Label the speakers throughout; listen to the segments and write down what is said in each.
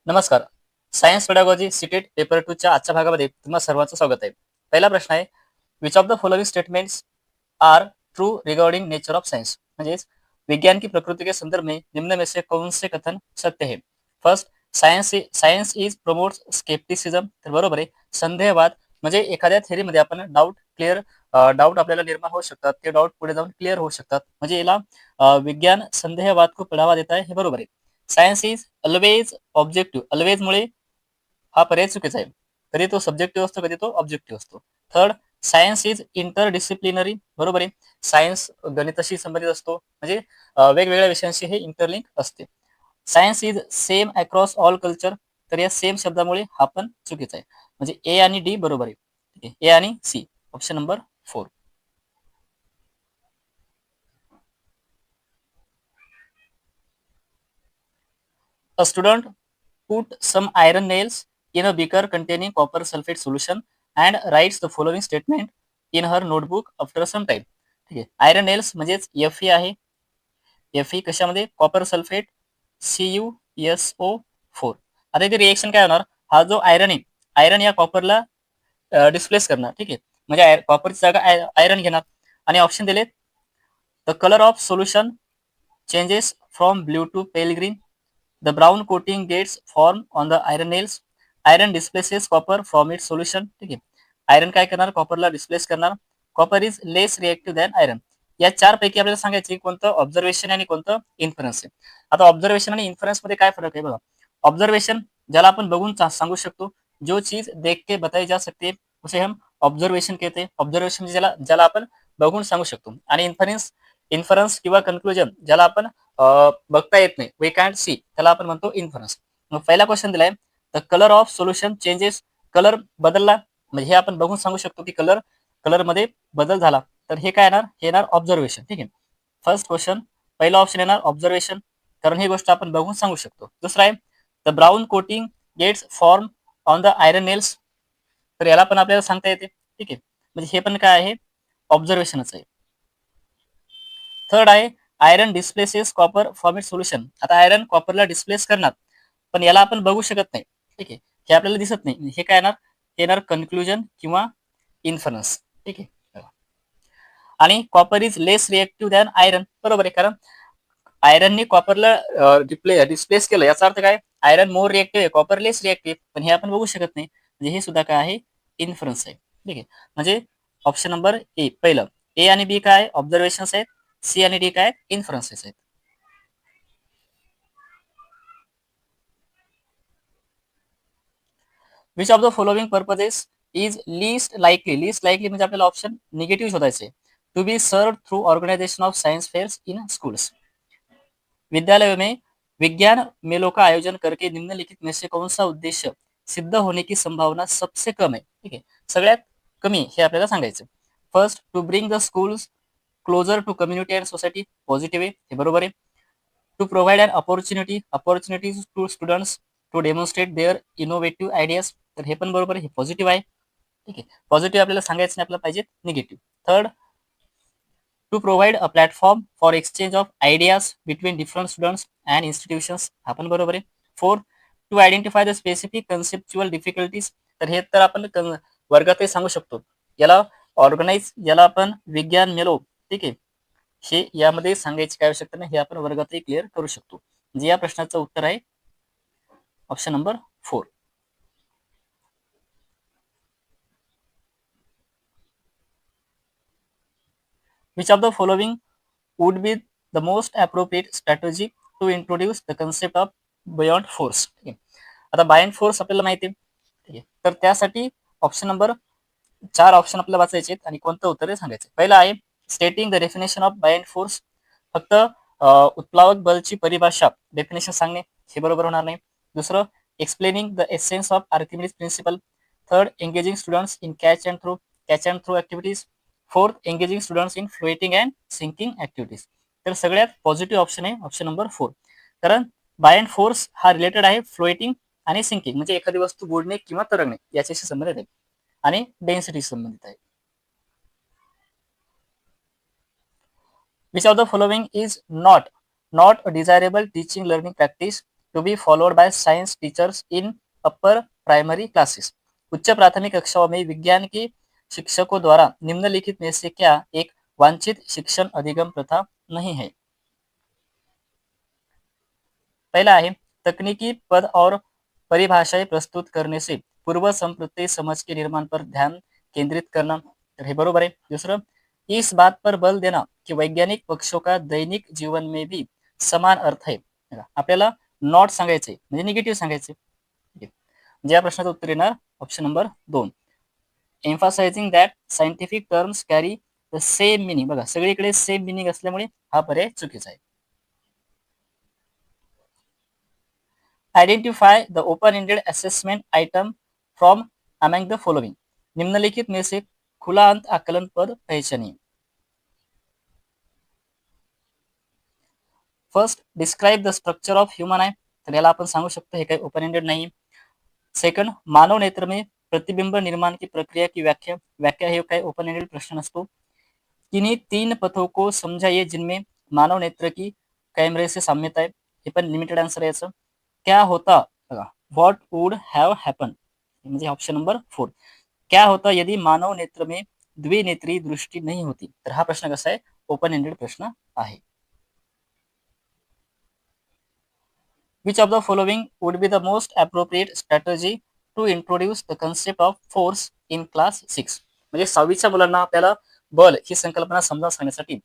Speaker 1: नमस्कार. Science pedagogy CTET paper 2 च्या आजच्या भागामध्ये तुम्हा सर्वांचं स्वागत आहे. पहिला प्रश्न आहे, which of the following statements are true regarding nature of science? म्हणजेच विज्ञान की प्रकृति के संदर्भ में निम्न में से कौन से कथन सत्य है? First, science is promotes scepticism. तर बरोबर आहे. संदेहवाद म्हणजे एखाद्या थेअरीमध्ये आपण डाऊट आपल्याला निर्माण होऊ शकतात. ते डाऊट पुढे जाऊन क्लिअर होऊ शकतात. म्हणजे याला विज्ञान संदेहवाद को बढ़ावा देता है, हे बरोबर आहे. Science is always objective. Always मुळे हा पर्याय चुकीचा आहे. कधी तो सब्जेक्टिव्ह असतो, कधी तो ऑब्जेक्टिव्ह असतो. Third, science is interdisciplinary. बरोबर आहे. सायन्स गणिताशी संबंधित असतो. म्हणजे वेगवेगळ्या विषयांशी हे इंटरलिंक असते. Science is same across all culture. तर या सेम शब्दामुळे हा पण चुकीचा आहे. म्हणजे ए आणि डी बरोबर आहे. ठीक आहे. ए आणि c. Option number 4. A student put some iron nails in a beaker containing copper sulfate solution and writes the following statement in her notebook after some time. ठीक आहे. आयरन नेल्स म्हणजेच Fe आहे. Fe कशामध्ये? Copper sulphate CuSO4. आता इथे reaction काय होणार? हा जो आयरन आहे, आयरन या कॉपरला डिस्प्लेस करणार. ठीक आहे. म्हणजे कॉपरची जागा आयरन घेणार आणि ऑप्शन दिलेत. The colour of solution changes from blue to pale green. The brown coating gets formed on the iron nails. Iron displaces copper from its solution. ठीक आहे. आयरन काय करणार? कॉपरला डिस्प्लेस करणार. Copper is less reactive than iron. या चार पैकी आपल्याला सांगायचे कोणतं ऑब्झर्वेशन आणि कोणतं इन्फरन्स आहे. आता ऑब्झर्वेशन आणि इन्फरन्स मध्ये काय फरक आहे बघा. ऑब्झर्वेशन ज्याला आपण बघून सांगू शकतो, जो चीज देख के बताई जा सकते है उसे हम ऑब्झर्वेशन कहते हैं. ऑब्झर्वेशन ज्याला ज्याला आपण बघून सांगू शकतो. आणि इन्फरन्स इन्फरन्स किंवा कन्क्लुजन ज्याला आपण बघता येत नाही, वी कॅन्ट सी, त्याला आपण म्हणतो इन्फरन्स. मग पहिला क्वेश्चन दिलाय, the colour of solution changes. Colour बदलला म्हणजे हे आपण बघून सांगू शकतो की कलर मध्ये बदल झाला. तर हे काय येणार? हे येणार ऑब्झर्वेशन. ठीक आहे. फर्स्ट क्वेश्चन, पहिला ऑप्शन येणार ऑब्झर्वेशन, कारण ही गोष्ट आपण बघून सांगू शकतो. दुसरा आहे, the brown coating gets form on the iron nails. तर याला पण आपल्याला सांगता येते. ठीक आहे. म्हणजे हे पण काय आहे? ऑब्झर्वेशनच आहे. थर्ड आहे, iron displaces copper form it solution. आता आयरन कॉपरला डिस्प्लेस करणार, पण याला आपण बघू शकत नाही. ठीक आहे. हे आपल्याला दिसत नाही. हे काय येणार? हे येणार कन्क्लुजन किंवा इन्फरन्स. ठीक आहे. आणि copper is less reactive than iron. बरोबर आहे. कारण आयरनने कॉपरला डिस्प्लेस केलं, याचा अर्थ काय? आयरन मोर रिएक्टिव्ह आहे, कॉपर लेस रिएक्टिव्ह. पण हे आपण बघू शकत नाही. म्हणजे हे सुद्धा काय आहे? इन्फरन्स आहे. ठीक आहे. म्हणजे ऑप्शन नंबर ए पहिलं. ए आणि बी काय? ऑब्झर्वेशन्स आहेत. सी आणि डी काय? इन्फरन्सेस आहेत. Which of the following purposes is least likely. Least likely म्हणजे आपल्याला ऑप्शन निगेटिव्ह शोधायचे. To be serve through organisation of science fairs in schools. विद्यालयों में विज्ञान मेलों का आयोजन करके निम्नलिखित में से कौन सा उद्देश्य सिद्ध होने की संभावना सबसे कम है? ठीक आहे. सगळ्यात कमी हे आपल्याला सांगायचं. First, to bring the schools closer to community and society. Positive आहे, हे बरोबर आहे. To provide an opportunities to students to demonstrate their innovative ideas. तर हे पण बरोबर आहे, हे पॉझिटिव्ह आहे. ठीक आहे. पॉझिटिव्ह आपल्याला सांगायचं नाही, आपल्याला पाहिजे negative. Third, to provide a platform for exchange of ideas between different students and institutions. हा पण बरोबर आहे. Fourth, to identify the specific conceptual difficulties. तर हे तर आपण वर्गातही सांगू शकतो. याला याला आपण विज्ञान मेलो. ठीक आहे. हे यामध्ये सांगायची काय आवश्यकता नाही, हे आपण वर्गातही क्लिअर करू शकतो. म्हणजे या प्रश्नाचं उत्तर आहे option number 4. Which of the following would be the most appropriate strategy to introduce the concept of beyond force? ठीक आहे. आता बायंड फोर्स आपल्याला माहिती आहे. ठीक आहे. तर त्यासाठी ऑप्शन नंबर 4 ऑप्शन आपल्याला वाचायचे आहेत आणि कोणतं उत्तर आहे सांगायचं. पहिला आहे, stating the definition of buoyant force. फक्त उत्प्लावक बलची परिभाषा, डेफिनेशन सांगणे, हे बरोबर होणार नाही. दुसरं, explaining the essence of Archimedes principle. Third, engaging students in catch and throw activities. Fourth, engaging students in floating and sinking activities. तर सगळ्यात पॉझिटिव्ह ऑप्शन आहे ऑप्शन नंबर 4. कारण बाय अँड फोर्स हा रिलेटेड आहे फ्लोटिंग आणि sinking, म्हणजे एखादी वस्तू बुडणे किंवा तरंगणे याच्याशी संबंधित आहे आणि डेन्सिटी संबंधित आहे. Which of the following is not a desirable teaching learning practice to be followed by science teachers in upper primary classes. उच्च प्राथमिक कक्षाओं में विज्ञान के शिक्षकों द्वारा निम्नलिखित में से क्या एक वांछित शिक्षण अधिगम प्रथा नहीं है? पहला है तकनीकी पद और परिभाषाएं प्रस्तुत करने से पूर्व संप्रति समझ के निर्माण पर ध्यान केंद्रित करना, तर हे बरोबर आहे. दुसरं, इस बात पर बल देना की वैज्ञानिक पक्षों का दैनिक जीवन में भी समान अर्थ आहे. आपल्याला नॉट सांगायचे म्हणजे निगेटिव्ह सांगायचे. ज्या प्रश्नाचं उत्तर येणार option number 2. Emphasising that scientific terms carry the same meaning. बघा सगळीकडे सेम मिनिंग असल्यामुळे हा पर्याय चुकीचा आहे. Identify the open ended assessment item from among the following. निम्नलिखित में से खुला अंत आकलन पद पहचानिए. First, describe the structure of human eye. तर याला आपण सांगू शकतो हे काही ओपन एंडेड नाही. सेकंड, मानव नेत्र में प्रतिबिंब निर्माण की प्रक्रिया की व्याख्या. व्याख्या हे काही ओपन एंडेड प्रश्न नसतो. किन्हीं 3 पथों को समझाइए जिनमें मानव नेत्र की कैमरे से साम्यता है. हे पण लिमिटेड आन्सर आहे याचं. क्या होता, बघा व्हॉट वुड हॅव हॅपन म्हणजे ऑप्शन नंबर 4. क्या होता यदि मानव नेत्र में द्विनेत्री दृष्टी नहीं होती. तर हा प्रश्न कसा आहे, ओपन एंडेड प्रश्न आहे. Which of the following would be the most appropriate strategy to introduce the concept of force in class 6? म्हणजे 6वीच्या मुलांना आपल्याला बल ही संकल्पना समजावून सांगण्यासाठी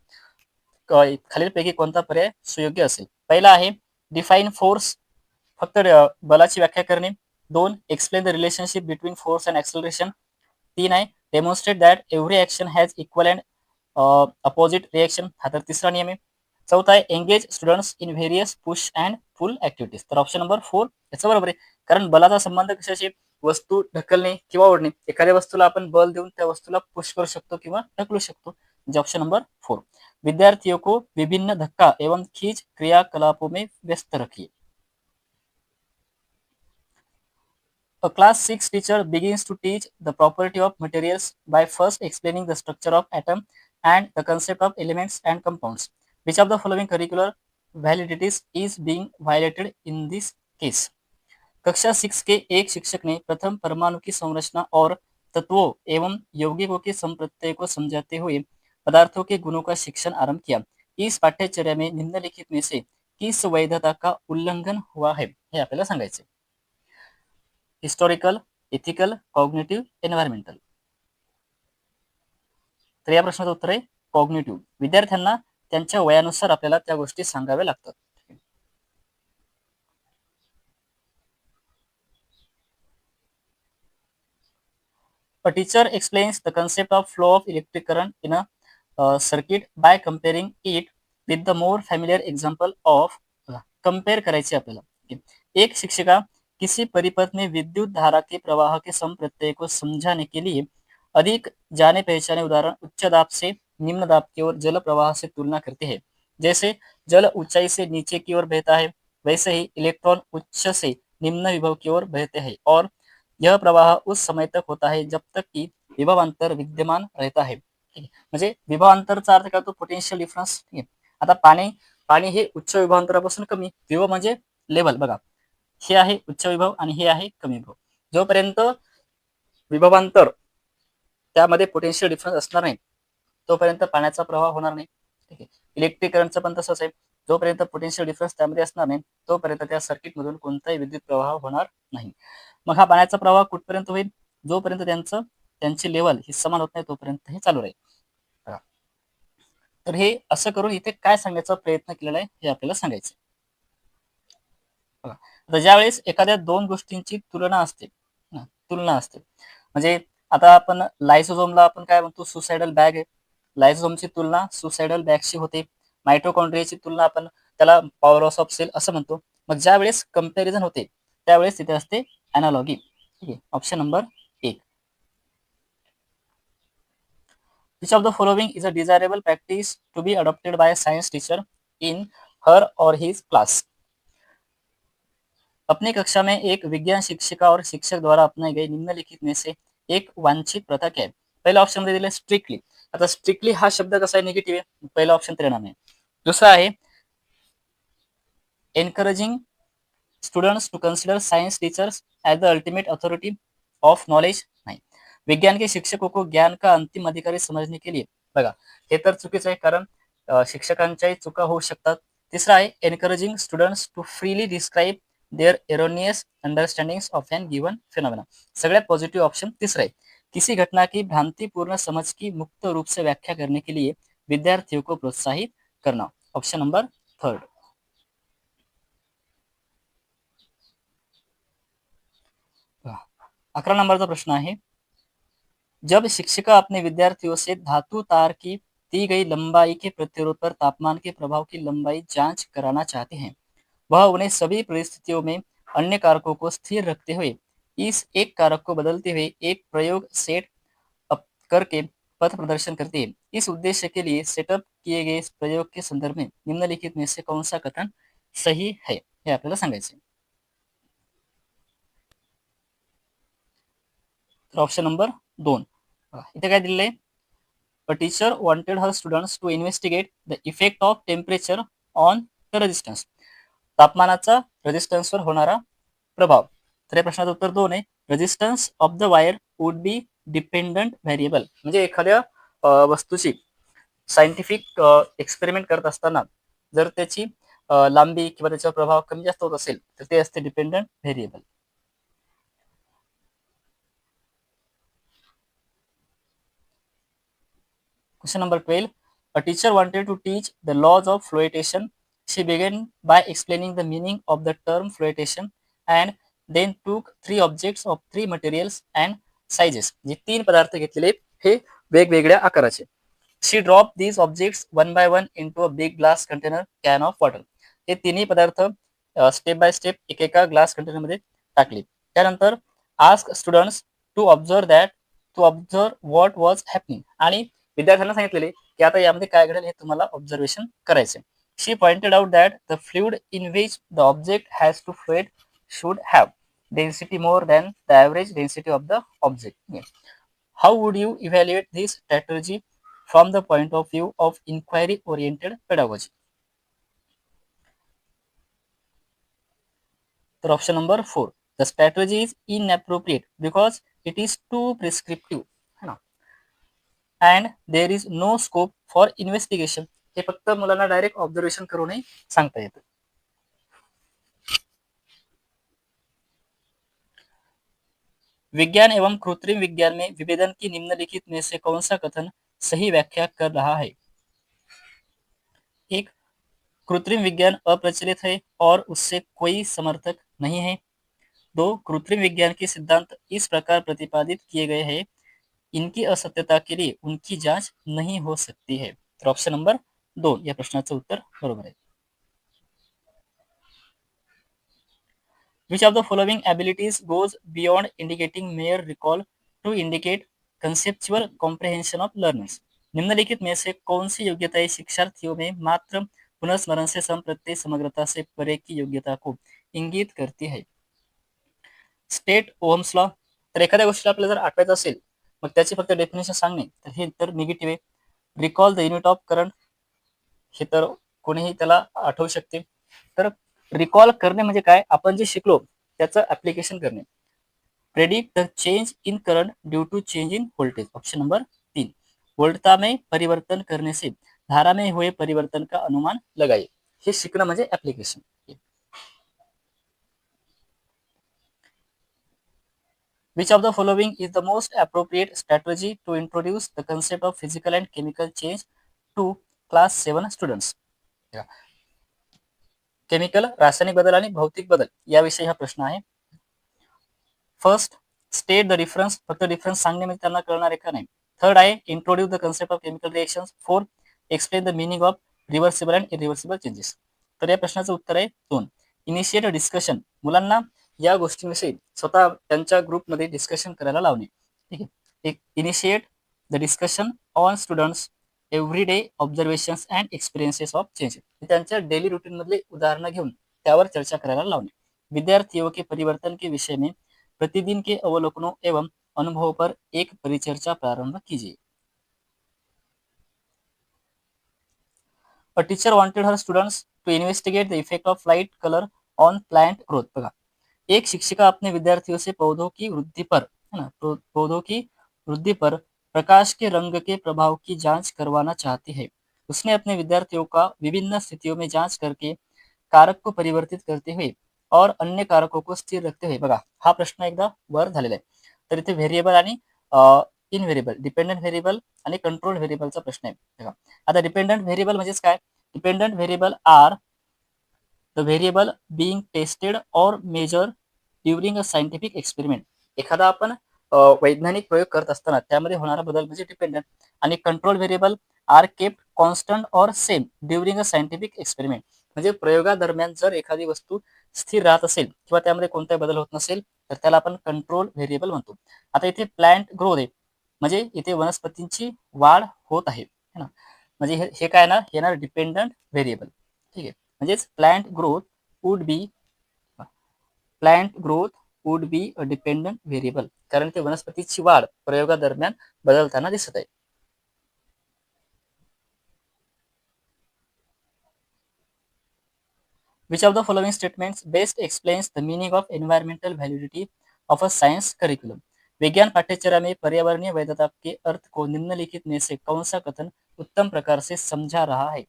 Speaker 1: खालीलपैकी कोणता पर्याय सुयोग्य असेल? पहिला आहे डिफाईन फोर्स, फक्त बलाची व्याख्या करणे. 2, explain the relationship between force and acceleration. 3 आहे demonstrate that every action has equal and opposite reaction. हा तर तिसरा नियम आहे. चौथा आहे engage students in various push and pull activities. तर ऑप्शन नंबर 4 याचा बरोबर आहे. कारण बलाचा संबंध कशाशी, वस्तू ढकलणे किंवा ओढणे. एखाद्या वस्तूला आपण बल देऊन त्या वस्तूला पुश करू शकतो किंवा ढकलू शकतो. म्हणजे ऑप्शन नंबर 4. विद्यार्थियों को विभिन्न धक्का एवं खींच क्रियाकलापों में व्यस्त रखिए. A class 6 teacher begins to teach the property of materials by first explaining the structure of atom and the concept of elements and compounds. Which of the following curricular validities is being violated in this case? कक्षा 6 के एक शिक्षक ने प्रथम परमाणु की संरचना और तत्वों एवं यौगिकों के संप्रत्यय को समझाते हुए पदार्थों के गुणों का शिक्षण आरंभ किया. इस पाठ्यचर्या में निम्नलिखित में से किस वैधता का उल्लंघन हुआ है हे आपल्याला सांगायचे. Historical, ethical, cognitive, environmental. तर या प्रश्नाचं उत्तर आहे कॉग्निटिव्ह. विद्यार्थ्यांना त्यांच्या वयानुसार आपल्याला त्या गोष्टी सांगाव्या लागतात. A teacher explains the concept of flow of electric current in a circuit by comparing it with the more familiar example of. Compare करायचे आपल्याला. एक शिक्षिका किसी परिपथ में विद्युत धारा के प्रवाह के संप्रत्यय को समझाने के लिए अधिक जाने पहचाने उदाहरण उच्च दाब से निम्न दाब की ओर जल प्रवाह से तुलना करते हैं. जैसे जल ऊंचाई से नीचे की ओर बहता है, वैसे ही इलेक्ट्रॉन उच्च से निम्न विभव की ओर बहते हैं और यह प्रवाह उस समय तक होता है जब तक कि विभवांतर विद्यमान रहता है. ठीक आहे, म्हणजे विभवांतरचा अर्थ काय होतो, पोटेन्शियल डिफरन्स. ठीक आहे, आता पाणी पाणी हे उच्च विभवांतरापासून कमी, विभव म्हणजे लेवल. बघा हे आहे उच्च विभव आणि हे आहे कमी विभव. जोपर्यंत विभवांतर त्यामध्ये पोटेन्शियल डिफरन्स असणार नाही तोपर्यंत पाण्याचा प्रवाह होणार नाही. ठीक आहे, इलेक्ट्रिक करंटचं पण तसंच आहे. जोपर्यंत पोटेन्शियल डिफरन्स त्यामध्ये असणार नाही तोपर्यंत त्या सर्किटमधून कोणताही विद्युत प्रवाह होणार नाही. मग हा पाण्याचा प्रवाह कुठपर्यंत होईल, जोपर्यंत त्यांची लेवल ही समान होत नाही तोपर्यंत हे चालू राहील. तर हे असं करून इथे काय सांगायचा प्रयत्न केलेला आहे हे आपल्याला सांगायचं. आता ज्यावेळेस एखाद्या दोन गोष्टींची तुलना असते म्हणजे आता आपण लायसोझोमला आपण काय म्हणतो, सुसायडल बॅग आहे. लायसोझोमची तुलना सुसायडल बॅगशी होते. मायटोकॉन्ड्रियाची तुलना आपण त्याला पॉवर ऑफ सेल असं म्हणतो. मग ज्या वेळेस कंपॅरिझन होते त्यावेळेस तिथे असते अनालॉगी. ठीक आहे, option number 1. Which of the following is a desirable practice to be adopted by a science teacher in her or his class? अपनी कक्षा में एक विज्ञान शिक्षिका और शिक्षक द्वारा अपनाई गई निम्नलिखित में से एक वांछित प्रथा क्या है? पहिला ऑप्शन मध्ये दिले स्ट्रिक्टली. आता स्ट्रिक्टली हा शब्द कसा आहे, निगेटिव्ह आहे. पहिला ऑप्शन तर येणार नाही. दुसरा आहे encouraging students to consider science teachers as the ultimate authority of knowledge, नाही. विज्ञान के शिक्षकों को ज्ञान का अंतिम अधिकारी समजने के लिए, बघा हे तर चुकीचं आहे, कारण शिक्षकांच्याही चुका होऊ शकतात. तिसरा आहे encouraging students to freely describe their erroneous understandings of an given phenomena. सगळ्यात पॉजिटिव्ह ऑप्शन तीसरा है, किसी घटना की भ्रांतिपूर्ण समझ की मुक्त रूप से व्याख्या करने के लिए विद्यार्थियों को प्रोत्साहित करना. Option number third. 11 नंबरचा प्रश्न आहे, जब शिक्षिका अपने विद्यार्थियों से धातु तार की दी गई लंबाई के प्रतिरोध पर तापमान के प्रभाव की लंबाई जांच कराना चाहते हैं, वह उन्हें सभी परिस्थितियों में अन्य कारकों को स्थिर रखते हुए इस एक कारक को बदलते हुए एक प्रयोग सेट अप करके पथ प्रदर्शन करती है. इस उद्देश्य के लिए सेटअप किए गए इस प्रयोग के संदर्भ में निम्नलिखित में से कौन सा कथन सही है, हे आपल्याला सांगायचे. तर ऑप्शन नंबर 2. इथे काय दिलेलं आहे, a teacher wanted her students to investigate the effect of temperature on the resistance. तापमानाचा रेजिस्टन्सवर होणारा प्रभाव. तर या प्रश्नाचं उत्तर 2 आहे, resistance of the wire would be dependent variable. म्हणजे एखाद्या वस्तूची सायंटिफिक एक्सपेरिमेंट करत असताना जर त्याची लांबी किंवा त्याचा प्रभाव कमी जास्त होत असेल तर ते असते dependent variable. Question number 12. A teacher wanted to teach the laws of flotation. She began by explaining the meaning of the term flotation and then took three objects of three materials and sizes. जे तीन पदार्थ घेतलेले हे वेगवेगळ्या आकाराचे. She dropped these objects one by one into a big glass container can of water. हे तिन्ही पदार्थ स्टेप बाय स्टेप एकेका ग्लास कंटेनर मध्ये टाकले. त्यानंतर ask students to observe what was happening. आणि विद्यार्थ्यांना सांगितलेले की आता यामध्ये काय घडेल हे तुम्हाला ऑब्झर्वेशन करायचे. She pointed out that the fluid in which the object has to float should have density more than the average density of the object. How would you evaluate this strategy from the point of view of inquiry oriented pedagogy. तर option number 4. The strategy is inappropriate because it is too prescriptive, है ना, and there is no scope for investigation. हे फक्त मुलांना direct observation करूनही सांगता येतं. विज्ञान एवं कृत्रिम विज्ञान में विभेदन की निम्नलिखित में से कौन सा कथन सही व्याख्या कर रहा है. एक, कृत्रिम विज्ञान अप्रचलित है और उससे कोई समर्थक नहीं है. 2, कृत्रिम विज्ञान के सिद्धांत इस प्रकार प्रतिपादित किए गए हैं, इनकी असत्यता के लिए उनकी जांच नहीं हो सकती है. तर ऑप्शन नंबर 2 या प्रश्नाचं उत्तर बरोबर आहे. Which of the following abilities goes beyond indicating mere recall to indicate conceptual comprehension of learners? निम्नलिखित में से कौन सी योग्यताएं शिक्षार्थियों में मात्र पुनर्स्मरण से संप्रत्य समग्रता से परे की योग्यता को इंगित करती है. State Ohm's law. तर एखाद्या गोष्टीला आपल्याला जर आठवायचं असेल मग त्याची फक्त डेफिनेशन सांगणे तर हे तर निगेटिव्ह आहे. Recall the unit of current, हे तर कोणीही त्याला आठवू शकते. तर रिकॉल करणे म्हणजे काय, आपण जे शिकलो त्याचं ऍप्लिकेशन करणे. Predict the change in current due to change in voltage. Option number 3. वोल्टता में परिवर्तन करने से धारा में हुए परिवर्तन का अनुमान लगाइए. हे शिकणं म्हणजे application. Which of the following is the most appropriate strategy to introduce the concept of physical and chemical change to class 7 students? Chemical, रासायनिक बदल आणि भौतिक बदल याविषयी हा प्रश्न आहे. First, state the difference. फक्त डिफरन्स सांगणे म्हणजे त्यांना कळणार आहे का नाही. थर्ड आहे introduce the concept of chemical reaction. Fourth, explain the meaning of reversible and irreversible changes. तर या प्रश्नाचं उत्तर आहे 2. Initiate a discussion. मुलांना या गोष्टींविषयी स्वतः त्यांच्या ग्रुपमध्ये डिस्कशन करायला लावणे. ठीक आहे. Initiate the discussion on students everyday observations and experiences of change. त्यांच्या डेली रुटीन मधले उदाहरणं घेऊन त्यावर चर्चा करायला लावणे. विद्यार्थियों के परिवर्तन के विषय में प्रतिदिन के अवलोकनों एवं अनुभवों पर एक परिचर्चा प्रारंभ कीजिए. A teacher wanted her students to investigate the effect of light, color on plant growth. बघा, एक शिक्षिका अपने विद्यार्थियों से पौधों की वृद्धि पर, है ना, पौधों की वृद्धि पर प्रकाश के रंग के प्रभाव की जांच करवाना चाहती है. उसने अपने विद्यार्थियों का विभिन्न स्थितियों में जांच करके कारक को परिवर्तित करते हुए और अन्य कारकों को स्थिर रखते हुए. बघा, हा प्रश्न एकदा वर झालेला आहे. तर इथे व्हेरिएबल आणि इनव्हेरिएबल, डिपेंडंट व्हेरिएबल आणि कंट्रोल व्हेरिएबलचा प्रश्न आहे. बघा, आता डिपेंडंट व्हेरिएबल म्हणजेच काय? Dependent variable are the variable being tested or measure during a scientific experiment. एखादा आपण वैज्ञानिक प्रयोग करत असताना त्यामध्ये होणारा बदल म्हणजे डिपेंडंट. आणि control variable are kept constant or same during a scientific experiment. म्हणजे प्रयोगादरम्यान जर एखादी वस्तू स्थिर राहत असेल किंवा त्यामध्ये कोणताही बदल होत नसेल तर त्याला आपण कंट्रोल व्हेरिएबल म्हणतो. आता इथे प्लांट ग्रोथ आहे, म्हणजे इथे वनस्पतींची वाढ होत आहे, है ना. म्हणजे हे हे काय ना, हे येणार डिपेंडंट व्हेरिएबल. ठीक आहे. म्हणजेच would be plant growth would be a dependent variable, कारण ते वनस्पतीची वाढ प्रयोगादरम्यान बदलताना दिसत आहे. Which of the following statements best explains the meaning of environmental validity of a science curriculum? विज्ञान पाठ्यचर्या में पर्यावरणीय वैधता के अर्थ को निम्नलिखित में से कौन सा कथन उत्तम प्रकार से समझा रहा है?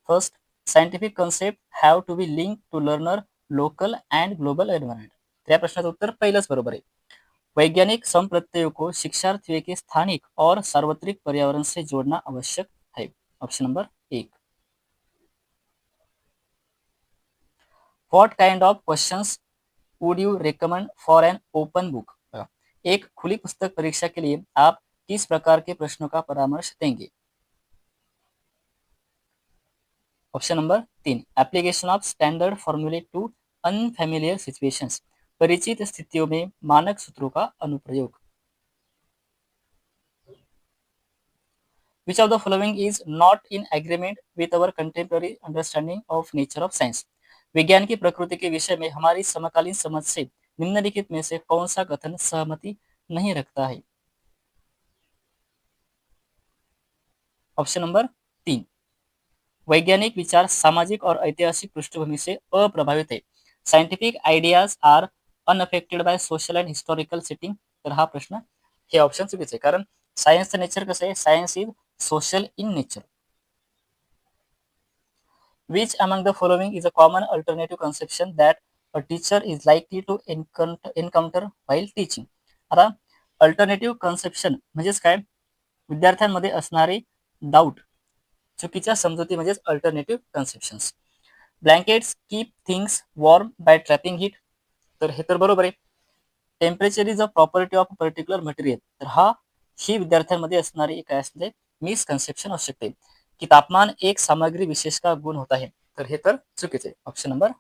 Speaker 1: First, scientific concept have to be link to learner local and global environment. त्या प्रश्नाचं उत्तर पहिलंच बरोबर आहे. वैज्ञानिक संप्रत्ययों को शिक्षार्थियों के स्थानिक और सार्वत्रिक पर्यावरण से जोड़ना आवश्यक है. Option number 1. What kind of questions would you recommend for an open book? एक खुली पुस्तक परीक्षा के लिए आप किस प्रकार के प्रश्नों का परामर्श देंगे? Option number 3. Application of standard फॉर्मूले टू अनफैमिलियर सिचुएशंस. परिचित स्थितियों में मानक सूत्रों का अनुप्रयोग. Which of the following is not in agreement with our contemporary understanding of nature of science? विज्ञान की प्रकृति के विषय में हमारी समकालीन समझ से निम्नलिखित में से कौन सा कथन सहमति नहीं रखता है? Option number 3. वैज्ञानिक विचार सामाजिक और ऐतिहासिक पृष्ठभूमि से अप्रभावित है. Scientific ideas are unaffected by social and historical setting. तर हा प्रश्न, हे ऑप्शन चुकीचे आहे, कारण सायन्सचं नेचर कसं आहे? Science is social in nature. Which among the following is a common alternative conception that a teacher is likely to encounter while teaching? आता अल्टरनेटिव्ह कन्सेप्शन म्हणजेच काय? विद्यार्थ्यांमध्ये असणारे डाऊट, चुकीच्या समजुती म्हणजेच alternative conceptions. Blankets keep things warm by trapping heat. तर हे तर बरोबर आहे. Temperature is a property of particular material. तर ही विद्यार्थ्यांमध्ये असणारी काय असते? मिसकन्सेप्शन असू शकते की तापमान एक सामग्री विशेष का गुण होता है. तर हे तर चुकीचे. Option number